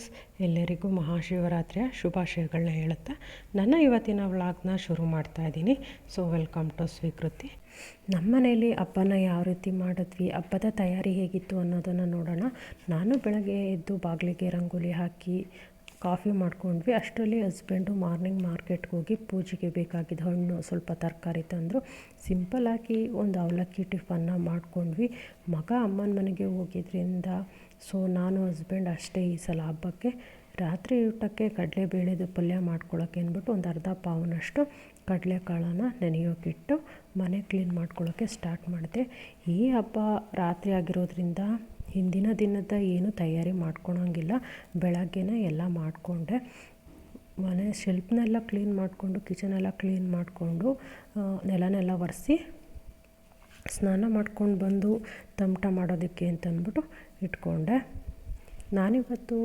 Friends, ಎಲ್ಲರಿಗೂ ಮಹಾಶಿವರಾತ್ರಿಯ ಶುಭಾಶಯಗಳನ್ನ ಹೇಳುತ್ತಾ ನನ್ನ ಇವತ್ತಿನ ವ್ಲಾಗ್ನ ಶುರು ಮಾಡ್ತಾ ಇದ್ದೀನಿ. ಸೊ ವೆಲ್ಕಮ್ ಟು ಸ್ವೀಕೃತಿ. ನಮ್ಮ ಮನೇಲಿ ಹಬ್ಬನ ಯಾವ ರೀತಿ ಮಾಡಿದ್ವಿ, ಹಬ್ಬದ ತಯಾರಿ ಹೇಗಿತ್ತು ಅನ್ನೋದನ್ನು ನೋಡೋಣ. ನಾನು ಬೆಳಗ್ಗೆ ಎದ್ದು ಬಾಗಿಲಿಗೆ ರಂಗೋಲಿ ಹಾಕಿ ಕಾಫಿ ಮಾಡ್ಕೊಂಡ್ವಿ. ಅಷ್ಟರಲ್ಲಿ ಹಸ್ಬೆಂಡು ಮಾರ್ನಿಂಗ್ ಮಾರ್ಕೆಟ್ಗೆ ಹೋಗಿ ಪೂಜೆಗೆ ಬೇಕಾಗಿದ್ದ ಹಣ್ಣು ಸ್ವಲ್ಪ ತರಕಾರಿ ತಂದರು. ಸಿಂಪಲ್ಲಾಗಿ ಒಂದು ಅವಲಕ್ಕಿ ಟಿಫನ್ನ ಮಾಡ್ಕೊಂಡ್ವಿ. ಮಗ ಅಮ್ಮನ ಮನೆಗೆ ಹೋಗಿದ್ರಿಂದ ಸೊ ನಾನು ಹಸ್ಬೆಂಡ್ ಅಷ್ಟೇ ಈ ಸಲ ಹಬ್ಬಕ್ಕೆ. ರಾತ್ರಿ ಊಟಕ್ಕೆ ಕಡಲೆಬೇಳೆದು ಪಲ್ಯ ಮಾಡ್ಕೊಳ್ಳೋಕೆ ಅಂದ್ಬಿಟ್ಟು ಒಂದು ಅರ್ಧ ಪಾವನಷ್ಟು ಕಡಲೆಕಾಳನ್ನು ನೆನೆಯೋಕ್ಕಿಟ್ಟು ಮನೆ ಕ್ಲೀನ್ ಮಾಡ್ಕೊಳ್ಳೋಕ್ಕೆ ಸ್ಟಾರ್ಟ್ ಮಾಡಿದೆ. ಈ ಹಬ್ಬ ರಾತ್ರಿ ಆಗಿರೋದ್ರಿಂದ ಹಿಂದಿನ ದಿನದ ಏನು ತಯಾರಿ ಮಾಡ್ಕೊಳಂಗಿಲ್ಲ. ಬೆಳಗ್ಗೆನೇ ಎಲ್ಲ ಮಾಡಿಕೊಂಡೆ. ಮನೆ ಶೆಲ್ಫ್ನೆಲ್ಲ ಕ್ಲೀನ್ ಮಾಡಿಕೊಂಡು ಕಿಚನೆಲ್ಲ ಕ್ಲೀನ್ ಮಾಡಿಕೊಂಡು ನೆಲನೆಲ್ಲ ಒರೆಸಿ ಸ್ನಾನ ಮಾಡ್ಕೊಂಡು ಬಂದು ತಮಟ ಮಾಡೋದಕ್ಕೆ ಅಂತಂದ್ಬಿಟ್ಟು ಇಟ್ಕೊಂಡೆ. ನಾನಿವತ್ತು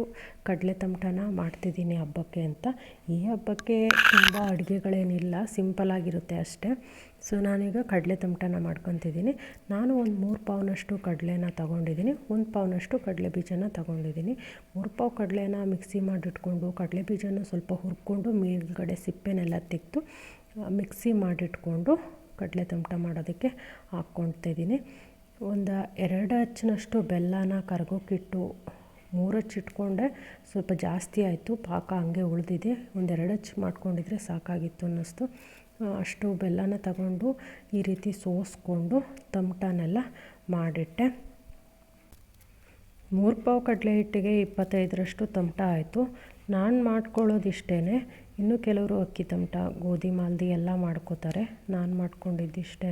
ಕಡಲೆ ತಮಟನ ಮಾಡ್ತಿದ್ದೀನಿ ಹಬ್ಬಕ್ಕೆ ಅಂತ. ಈ ಹಬ್ಬಕ್ಕೆ ತುಂಬ ಅಡುಗೆಗಳೇನಿಲ್ಲ, ಸಿಂಪಲ್ಲಾಗಿರುತ್ತೆ ಅಷ್ಟೇ. ಸೊ ನಾನೀಗ ಕಡಲೆ ತಮಟನ ಮಾಡ್ಕೊತಿದ್ದೀನಿ. ನಾನು ಒಂದು 3 ಪಾವ್ನಷ್ಟು ಕಡಲೆನ ತೊಗೊಂಡಿದ್ದೀನಿ, 1 ಪಾವ್ನಷ್ಟು ಕಡಲೆ ಬೀಜನ ತೊಗೊಂಡಿದ್ದೀನಿ. 3 ಪಾವು ಕಡಲೆನ ಮಿಕ್ಸಿ ಮಾಡಿಟ್ಕೊಂಡು ಕಡಲೆ ಬೀಜನ ಸ್ವಲ್ಪ ಹುರ್ಕೊಂಡು ಮೇಲ್ಗಡೆ ಸಿಪ್ಪೆನೆಲ್ಲ ತೆಗೆದು ಮಿಕ್ಸಿ ಮಾಡಿಟ್ಕೊಂಡು ಕಡಲೆ ತಮಟ ಮಾಡೋದಕ್ಕೆ ಹಾಕ್ಕೊಳ್ತಾಯಿದ್ದೀನಿ. ಒಂದು 2 ಹಚ್ಚಿನಷ್ಟು ಬೆಲ್ಲನ ಕರಗೋಕ್ಕಿಟ್ಟು 3 ಹಚ್ಚಿಟ್ಕೊಂಡೆ. ಸ್ವಲ್ಪ ಜಾಸ್ತಿ ಆಯಿತು, ಪಾಕ ಹಂಗೆ ಉಳಿದಿದೆ. ಒಂದು 2 ಹಚ್ಚು ಮಾಡ್ಕೊಂಡಿದ್ರೆ ಸಾಕಾಗಿತ್ತು ಅನ್ನಿಸ್ತು. ಅಷ್ಟು ಬೆಲ್ಲನ ತಗೊಂಡು ಈ ರೀತಿ ಸೋಸ್ಕೊಂಡು ತಮಟನೆಲ್ಲ ಮಾಡಿಟ್ಟೆ. 3 ಪಾವು ಕಡಲೆ ಹಿಟ್ಟಿಗೆ 25ರಷ್ಟು ತಮಟ ಆಯಿತು. ನಾನು ಮಾಡ್ಕೊಳ್ಳೋದಿಷ್ಟೇ. ಇನ್ನು ಕೆಲವರು ಅಕ್ಕಿ ತಮಟ, ಗೋಧಿ ಮಾಲ್ದಿ ಎಲ್ಲ ಮಾಡ್ಕೋತಾರೆ. ನಾನು ಮಾಡ್ಕೊಂಡಿದ್ದಿಷ್ಟೇ.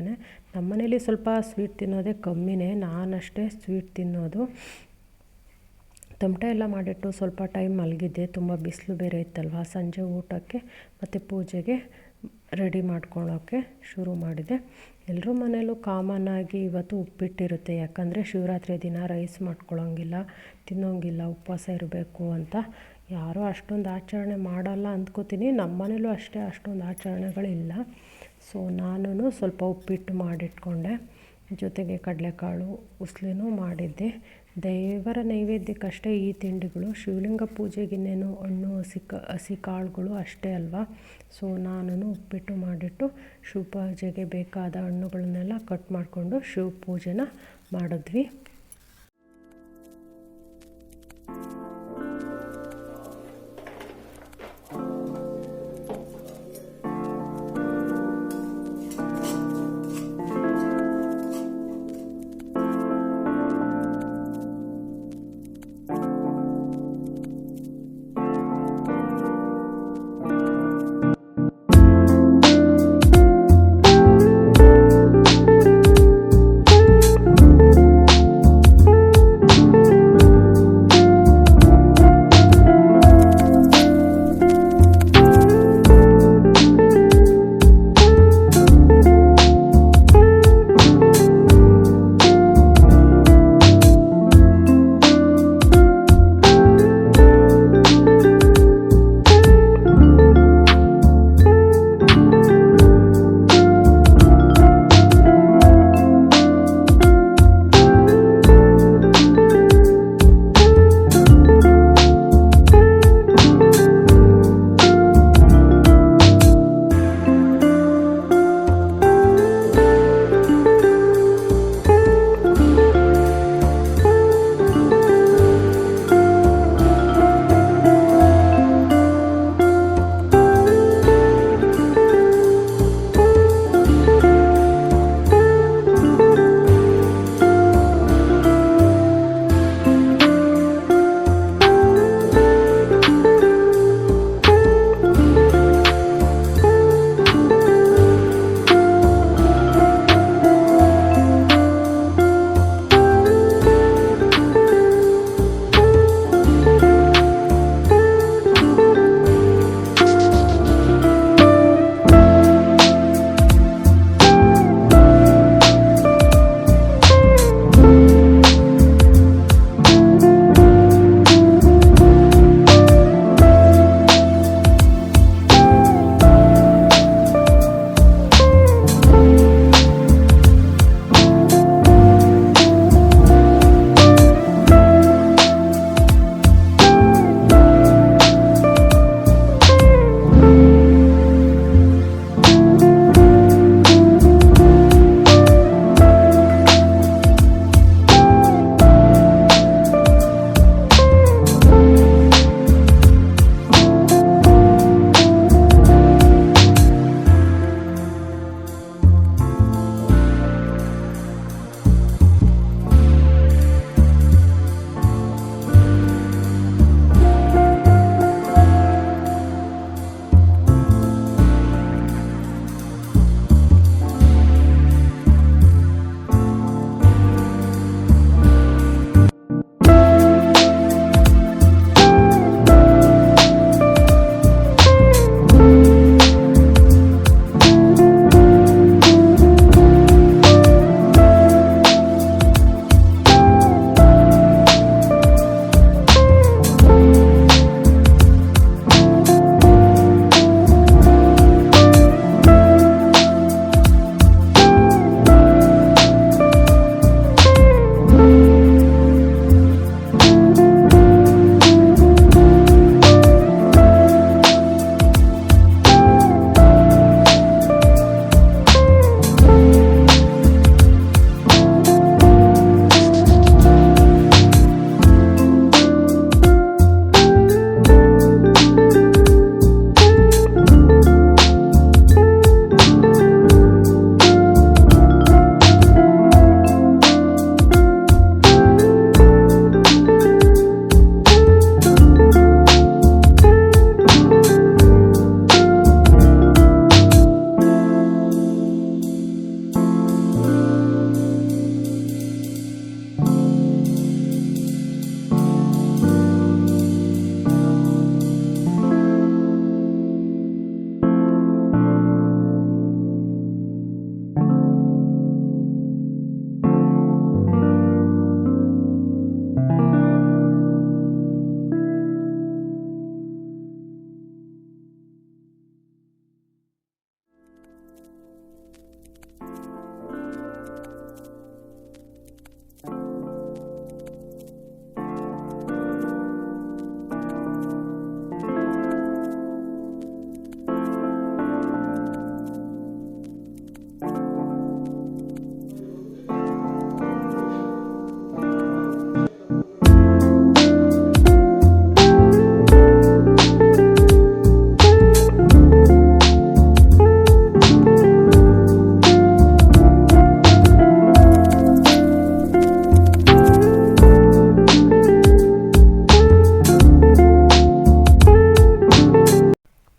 ನಮ್ಮ ಮನೇಲಿ ಸ್ವಲ್ಪ ಸ್ವೀಟ್ ತಿನ್ನೋದೇ ಕಮ್ಮಿನೇ, ನಾನಷ್ಟೇ ಸ್ವೀಟ್ ತಿನ್ನೋದು. ತಮಟ ಎಲ್ಲ ಮಾಡಿಟ್ಟು ಸ್ವಲ್ಪ ಟೈಮ್ ಮಲಗಿದ್ದೆ. ತುಂಬ ಬಿಸಿಲು ಬೇರೆ ಇತ್ತಲ್ವ. ಸಂಜೆ ಊಟಕ್ಕೆ ಮತ್ತು ಪೂಜೆಗೆ ರೆಡಿ ಮಾಡ್ಕೊಳ್ಳೋಕ್ಕೆ ಶುರು ಮಾಡಿದೆ. ಎಲ್ಲರ ಮನೇಲೂ ಕಾಮನ್ನಾಗಿ ಇವತ್ತು ಉಪ್ಪಿಟ್ಟಿರುತ್ತೆ. ಯಾಕಂದರೆ ಶಿವರಾತ್ರಿ ದಿನ ರೈಸ್ ಮಾಡ್ಕೊಳ್ಳೋಂಗಿಲ್ಲ, ತಿನ್ನೋಂಗಿಲ್ಲ, ಉಪವಾಸ ಇರಬೇಕು ಅಂತ. ಯಾರೂ ಅಷ್ಟೊಂದು ಆಚರಣೆ ಮಾಡಲ್ಲ ಅಂದ್ಕೋತೀನಿ. ನಮ್ಮ ಮನೇಲೂ ಅಷ್ಟೇ ಅಷ್ಟೊಂದು ಆಚರಣೆಗಳಿಲ್ಲ. ಸೊ ನಾನು ಸ್ವಲ್ಪ ಉಪ್ಪಿಟ್ಟು ಮಾಡಿಟ್ಕೊಂಡೆ. ಜೊತೆಗೆ ಕಡಲೆಕಾಳು ಉಸ್ಲಿನೂ ಮಾಡಿದ್ದೆ. ದೇವರ ನೈವೇದ್ಯಕ್ಕಷ್ಟೇ ಈ ತಿಂಡಿಗಳು. ಶಿವಲಿಂಗ ಪೂಜೆಗಿನ್ನೇನು ಹಣ್ಣು ಹಸಿ ಕಾಳುಗಳು ಅಷ್ಟೇ ಅಲ್ವಾ. ಸೊ ನಾನು ಉಪ್ಪಿಟ್ಟು ಮಾಡಿಟ್ಟು ಶಿವ ಪೂಜೆಗೆ ಬೇಕಾದ ಹಣ್ಣುಗಳನ್ನೆಲ್ಲ ಕಟ್ ಮಾಡಿಕೊಂಡು ಶಿವ ಪೂಜೆನ ಮಾಡಿದ್ವಿ.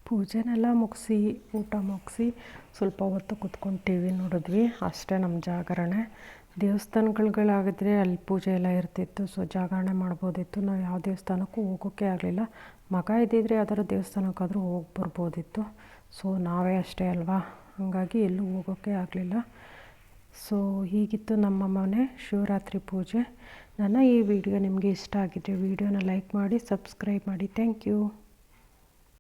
ಪೂಜೆನೆಲ್ಲ ಮುಗಿಸಿ ಊಟ ಮುಗಿಸಿ ಸ್ವಲ್ಪ ಹೊತ್ತು ಕೂತ್ಕೊಂಡು ಟಿ ವಿ ನೋಡಿದ್ವಿ. ಅಷ್ಟೇ ನಮ್ಮ ಜಾಗರಣೆ. ದೇವಸ್ಥಾನಗಳಾಗಿದ್ರೆ ಅಲ್ಲಿ ಪೂಜೆ ಎಲ್ಲ ಇರ್ತಿತ್ತು, ಸೊ ಜಾಗರಣೆ ಮಾಡ್ಬೋದಿತ್ತು. ನಾವು ಯಾವ ದೇವಸ್ಥಾನಕ್ಕೂ ಹೋಗೋಕ್ಕೆ ಆಗಲಿಲ್ಲ. ಮಗ ಇದ್ದಿದ್ರೆ ಯಾವ್ದಾದ್ರು ದೇವಸ್ಥಾನಕ್ಕಾದರೂ ಹೋಗಿ ಬರ್ಬೋದಿತ್ತು. ಸೊ ನಾವೇ ಅಷ್ಟೇ ಅಲ್ವಾ, ಹಾಗಾಗಿ ಎಲ್ಲೂ ಹೋಗೋಕ್ಕೆ ಆಗಲಿಲ್ಲ. ಸೊ ಹೀಗಿತ್ತು ನಮ್ಮ ಮನೆ ಶಿವರಾತ್ರಿ ಪೂಜೆ. ನನ್ನ ಈ ವಿಡಿಯೋ ನಿಮಗೆ ಇಷ್ಟ ಆಗಿದ್ದರೆ ವಿಡಿಯೋನ ಲೈಕ್ ಮಾಡಿ, ಸಬ್ಸ್ಕ್ರೈಬ್ ಮಾಡಿ. Thank you.